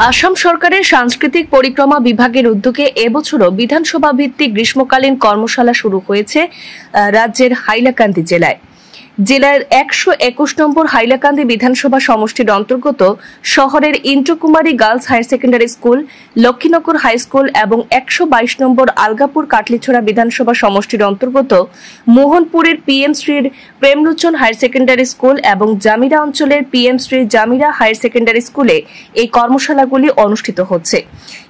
আসাম সরকারের সাংস্কৃতিক পরিক্রমা বিভাগের উদ্যোগে এবছরও বিধানসভা ভিত্তিক গ্রীষ্মকালীন কর্মশালা শুরু হয়েছে রাজ্যের হাইলাকান্দি জেলায়। জেলার ১২১ নম্বর হাইলাকান্দি বিধানসভা সমষ্টির অন্তর্গত শহরের Indrakumari girls higher secondary school, Lakshminagar high school এবং ১২২ নম্বর আলগাপুর কাটলিছড়া বিধানসভা সমষ্টির অন্তর্গত মোহনপুরের পিএম শ্রীর প্রেমলোচন হায়ার সেকেন্ডারি স্কুল এবং জামিরা অঞ্চলের PM Shri Jamira higher secondary স্কুলে এই কর্মশালাগুলি অনুষ্ঠিত হচ্ছে।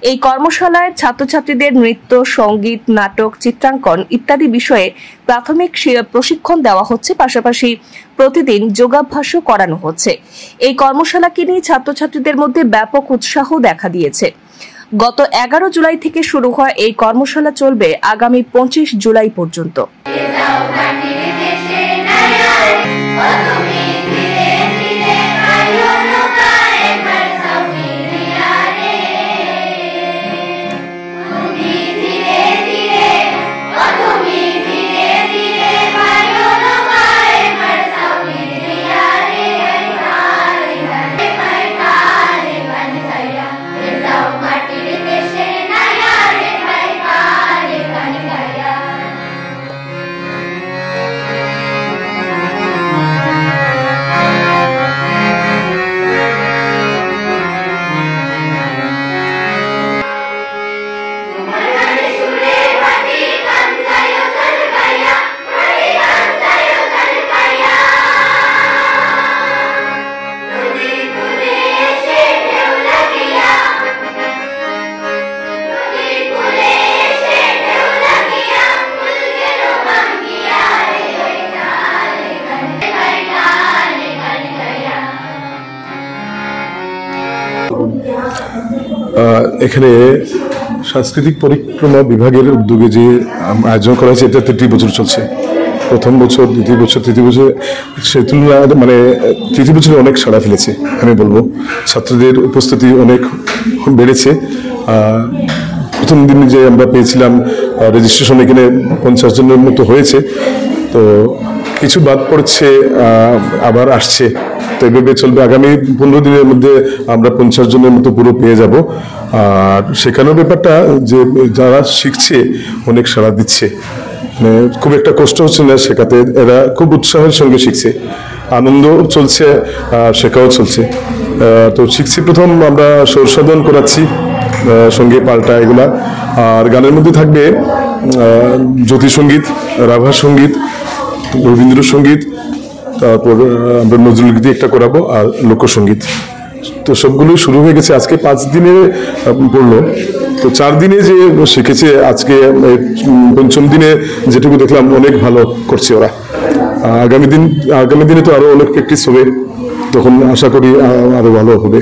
এই কর্মশালায় ছাত্রছাত্রীদের নৃত্য, সঙ্গীত, নাটক, চিত্রাঙ্কন ইত্যাদি বিষয়ে প্রাথমিক প্রশিক্ষণ দেওয়া হচ্ছে, পাশাপাশি প্রতিদিন যোগাভ্যাসও করানো হচ্ছে। এই কর্মশালাকে নিয়ে ছাত্রছাত্রীদের মধ্যে ব্যাপক উৎসাহ দেখা দিয়েছে। গত ১১ জুলাই থেকে শুরু হওয়া এই কর্মশালা চলবে আগামী ২৫ জুলাই পর্যন্ত। এখানে সাংস্কৃতিক পরিক্রমা বিভাগের উদ্যোগে যে আয়োজন করা হয়েছে, এটা ৩টি বছর চলছে। প্রথম বছর, দ্বিতীয় বছর, তৃতীয় বছর, সে তুলনায় তৃতীয় বছরে অনেক সাড়া ফেলেছে। আমি বলবো ছাত্রদের উপস্থিতি অনেক বেড়েছে। প্রথম দিন যে আমরা পেয়েছিলাম রেজিস্ট্রেশন, এখানে 50 জনের মতো হয়েছে, তো কিছু বাদ পড়ছে, আবার আসছে। তো এইভাবে চলবে। আগামী 15 দিনের মধ্যে আমরা 50 জনের মতো পুরো পেয়ে যাব। আর শেখানোর ব্যাপারটা যে যারা শিখছে অনেক সাড়া দিচ্ছে, খুব একটা কষ্ট হচ্ছে না শেখাতে। এরা খুব উৎসাহের সঙ্গে শিখছে, আনন্দ চলছে, শেখাও চলছে। তো শিখছি। প্রথম আমরা সুরসাধন করাচ্ছি, সঙ্গে পাল্টা এগুলা। আর গানের মধ্যে থাকবে জ্যোতি সঙ্গীত, রাভা সঙ্গীত, রবীন্দ্রসঙ্গীত, তারপর আমরা নজরুল গীতি একটা করাবো, আর লোকসঙ্গীত। তো সবগুলো শুরু হয়ে গেছে। আজকে 5 দিনে পড়লো, তো 4 দিনে যে শিখেছে, আজকে 5ম দিনে যেটুকু দেখলাম অনেক ভালো করছে ওরা। আগামী দিনে তো আরো অনেক প্র্যাকটিস হবে, তখন আশা করি আরো ভালো হবে।